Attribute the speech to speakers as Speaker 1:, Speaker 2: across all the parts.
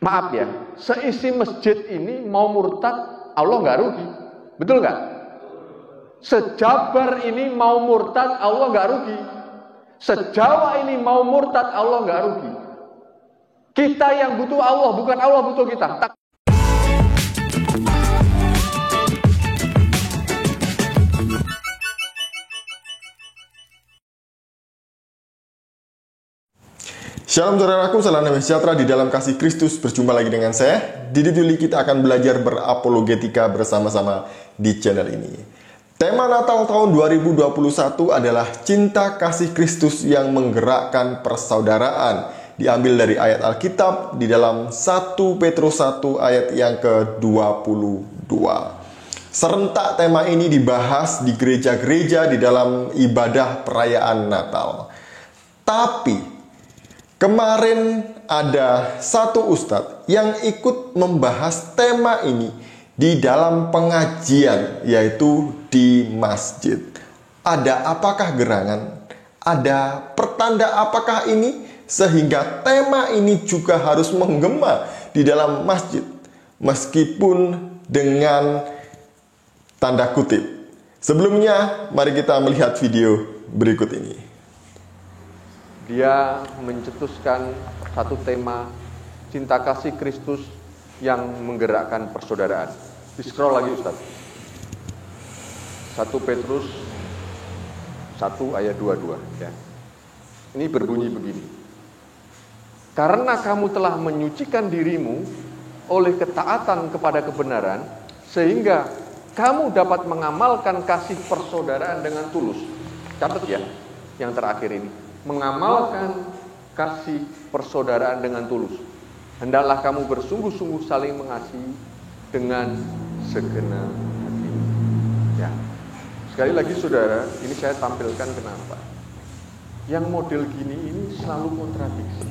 Speaker 1: Maaf ya, seisi masjid ini mau murtad, Allah nggak rugi. Betul nggak? Sejabar ini mau murtad, Allah nggak rugi. Sejawa ini mau murtad, Allah nggak rugi. Kita yang butuh Allah, bukan Allah butuh kita.
Speaker 2: Shalom saudaraku, salam damai sejahtera di dalam kasih Kristus. Berjumpa lagi dengan saya, Didi Duli. Kita akan belajar berapologetika bersama-sama di channel ini. Tema Natal tahun 2021 adalah cinta kasih Kristus yang menggerakkan persaudaraan. Diambil dari ayat Alkitab di dalam 1 Petrus 1 ayat yang ke-22. Serentak tema ini dibahas di gereja-gereja di dalam ibadah perayaan Natal. Tapi kemarin ada satu ustadz yang ikut membahas tema ini di dalam pengajian, yaitu di masjid. Ada apakah gerangan? Ada pertanda apakah ini? Sehingga tema ini juga harus menggema di dalam masjid, meskipun dengan tanda kutip. Sebelumnya, mari kita melihat video berikut ini.
Speaker 1: Dia mencetuskan satu tema cinta kasih Kristus yang menggerakkan persaudaraan. Di-scroll lagi Ustaz. 1 Petrus 1 ayat 22 ya. Ini berbunyi begini. Karena kamu telah menyucikan dirimu oleh ketaatan kepada kebenaran, sehingga kamu dapat mengamalkan kasih persaudaraan dengan tulus. Catat ya, yang terakhir ini. Mengamalkan kasih persaudaraan dengan tulus. Hendaklah kamu bersungguh-sungguh saling mengasihi dengan segenap hati. Ya. Sekali lagi saudara, ini saya tampilkan kenapa. Yang model gini ini selalu kontradiksi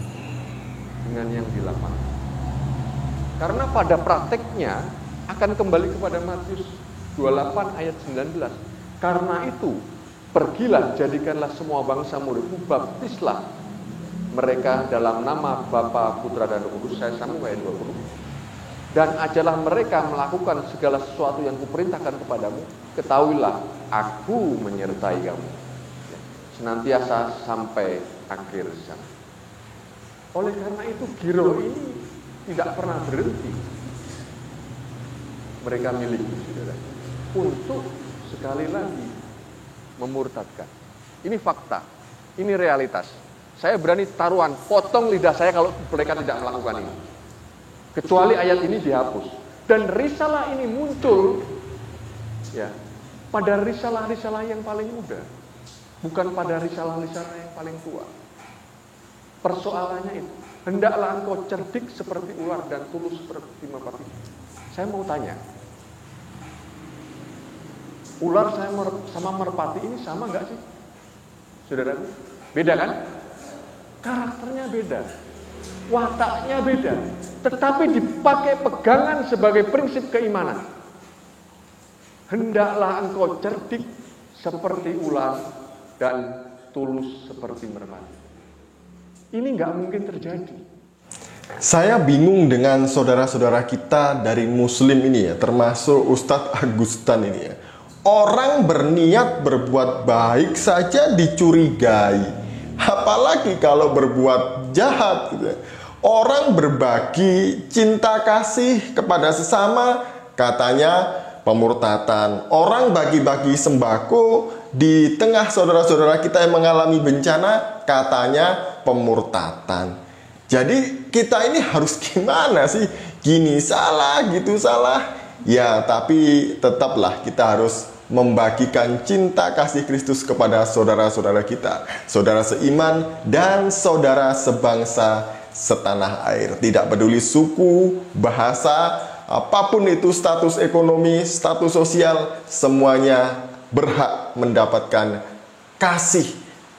Speaker 1: dengan yang di lapangan. Karena pada prakteknya akan kembali kepada Matius 28 ayat 19. Karena itu pergilah, jadikanlah semua bangsa muridku, baptislah mereka dalam nama Bapa, Putra, dan Roh Kudus. Saya sambung ayat 20. Dan ajarlah mereka melakukan segala sesuatu yang kuperintahkan kepadamu. Ketahuilah, aku menyertai kamu senantiasa sampai akhir zaman. Oleh karena itu, Giro ini tidak pernah berhenti. Mereka miliki, saudara, untuk sekali lagi memurtadkan. Ini fakta, ini realitas. Saya berani taruhan, potong lidah saya kalau mereka tidak melakukan ini. Kecuali ayat ini dihapus. Dan risalah ini muncul ya pada risalah-risalah yang paling muda, bukan pada risalah-risalah yang paling tua. Persoalannya itu, hendaklah engkau cerdik seperti ular dan tulus seperti merpati. Saya mau tanya, ular sama merpati ini sama nggak sih? Saudara, beda kan? Karakternya beda, wataknya beda, tetapi dipakai pegangan sebagai prinsip keimanan. Hendaklah engkau cerdik seperti ular dan tulus seperti merpati. Ini nggak mungkin terjadi.
Speaker 2: Saya bingung dengan saudara-saudara kita dari Muslim ini ya, termasuk Ustadz Agustan ini ya. Orang berniat berbuat baik saja dicurigai, apalagi kalau berbuat jahat gitu ya. Orang berbagi cinta kasih kepada sesama, katanya pemurtatan. Orang bagi-bagi sembako di tengah saudara-saudara kita yang mengalami bencana, katanya pemurtatan. Jadi kita ini harus gimana sih? Gini salah, gitu salah. Ya, tapi tetaplah kita harus membagikan cinta kasih Kristus kepada saudara-saudara kita, saudara seiman dan saudara sebangsa setanah air. Tidak peduli suku, bahasa, apapun itu, status ekonomi, status sosial, semuanya berhak mendapatkan kasih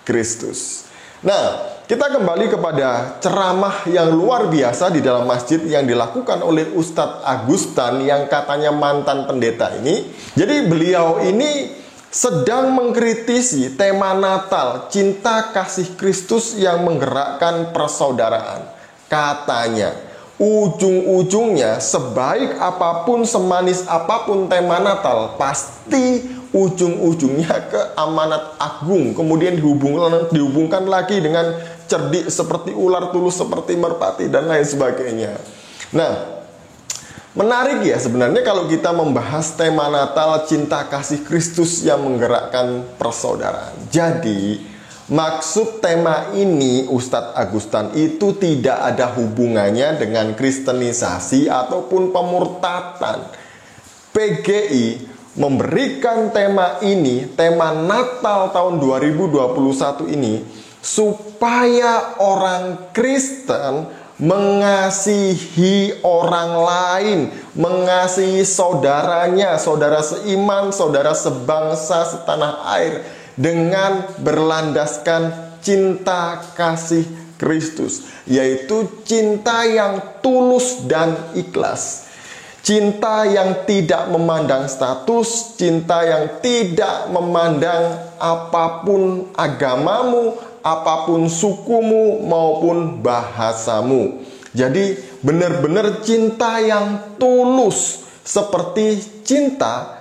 Speaker 2: Kristus. Nah, kita kembali kepada ceramah yang luar biasa di dalam masjid yang dilakukan oleh Ustadz Agustan yang katanya mantan pendeta ini. Jadi beliau ini sedang mengkritisi tema Natal, cinta kasih Kristus yang menggerakkan persaudaraan. Katanya, ujung-ujungnya sebaik apapun, semanis apapun tema Natal, pasti ujung-ujungnya ke amanat agung. Kemudian dihubungkan lagi dengan cerdik seperti ular, tulus seperti merpati, dan lain sebagainya. Nah, menarik ya sebenarnya kalau kita membahas tema Natal, cinta kasih Kristus yang menggerakkan persaudaraan. Jadi maksud tema ini, Ustadz Agustan, itu tidak ada hubungannya dengan kristenisasi ataupun pemurtatan. PGI memberikan tema ini, tema Natal tahun 2021 ini, supaya orang Kristen mengasihi orang lain, mengasihi saudaranya, saudara seiman, saudara sebangsa, setanah air, dengan berlandaskan cinta kasih Kristus, yaitu cinta yang tulus dan ikhlas, cinta yang tidak memandang status, cinta yang tidak memandang apapun agamamu, apapun sukumu maupun bahasamu. Jadi benar-benar cinta yang tulus, seperti cinta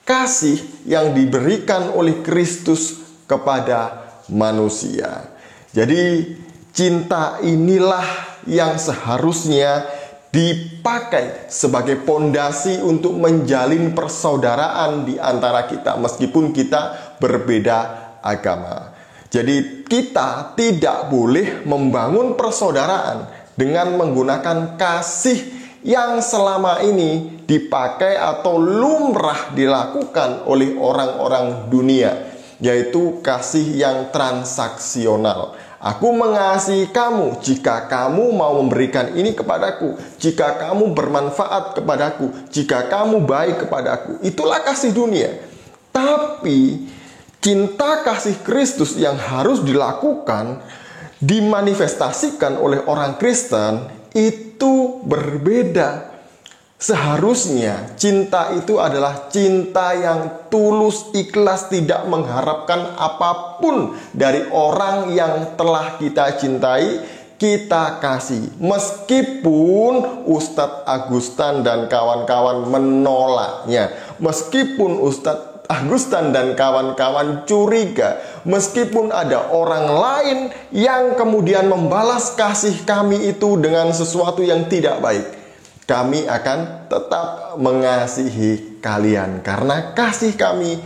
Speaker 2: kasih yang diberikan oleh Kristus kepada manusia. Jadi cinta inilah yang seharusnya dipakai sebagai pondasi untuk menjalin persaudaraan di antara kita meskipun kita berbeda agama. Jadi kita tidak boleh membangun persaudaraan dengan menggunakan kasih yang selama ini dipakai atau lumrah dilakukan oleh orang-orang dunia, yaitu kasih yang transaksional. Aku mengasihi kamu jika kamu mau memberikan ini kepadaku, jika kamu bermanfaat kepadaku, jika kamu baik kepadaku. Itulah kasih dunia. Tapi cinta kasih Kristus yang harus dilakukan, dimanifestasikan oleh orang Kristen, itu berbeda. Seharusnya cinta itu adalah cinta yang tulus, ikhlas, tidak mengharapkan apapun dari orang yang telah kita cintai, kita kasih. Meskipun Ustadz Agustan dan kawan-kawan menolaknya, meskipun Ustadz Agustan dan kawan-kawan curiga, meskipun ada orang lain yang kemudian membalas kasih kami itu dengan sesuatu yang tidak baik, kami akan tetap mengasihi kalian karena kasih kami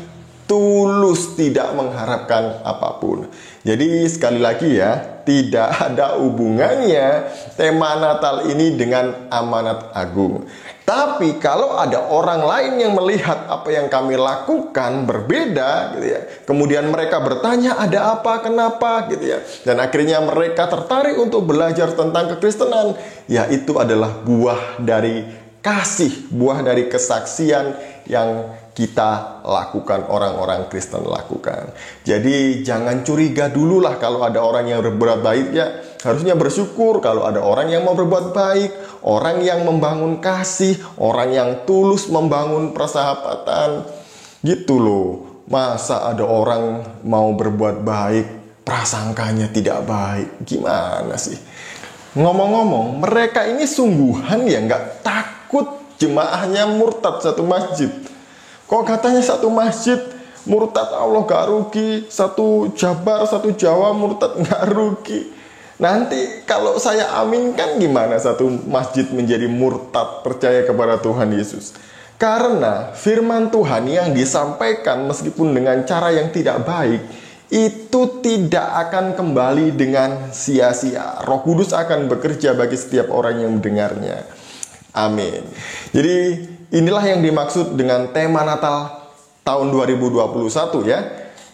Speaker 2: tulus, tidak mengharapkan apapun. Jadi sekali lagi ya, tidak ada hubungannya tema Natal ini dengan amanat agung. Tapi kalau ada orang lain yang melihat apa yang kami lakukan berbeda gitu ya, kemudian mereka bertanya ada apa, kenapa gitu ya, dan akhirnya mereka tertarik untuk belajar tentang kekristenan, ya itu adalah buah dari kasih, buah dari kesaksian yang kita lakukan, orang-orang Kristen lakukan. Jadi jangan curiga dululah kalau ada orang yang berbuat baik, ya harusnya bersyukur kalau ada orang yang mau berbuat baik, orang yang membangun kasih, orang yang tulus membangun persahabatan. Gitu loh. Masa ada orang mau berbuat baik, prasangkanya tidak baik. Gimana sih? Ngomong-ngomong, mereka ini sungguhan ya nggak takut jemaahnya murtad satu masjid. Kok katanya satu masjid murtad Allah gak rugi, satu Jabar, satu Jawa murtad gak rugi. Nanti kalau saya aminkan gimana satu masjid menjadi murtad percaya kepada Tuhan Yesus? Karena firman Tuhan yang disampaikan meskipun dengan cara yang tidak baik, itu tidak akan kembali dengan sia-sia. Roh Kudus akan bekerja bagi setiap orang yang mendengarnya. Amin. Jadi inilah yang dimaksud dengan tema Natal tahun 2021 ya.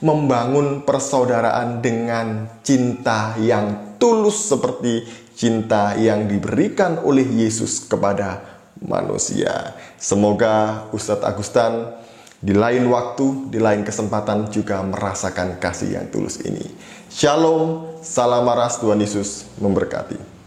Speaker 2: Membangun persaudaraan dengan cinta yang tulus seperti cinta yang diberikan oleh Yesus kepada manusia. Semoga Ustadz Agustan di lain waktu, di lain kesempatan juga merasakan kasih yang tulus ini. Shalom, salam maras, Tuhan Yesus memberkati.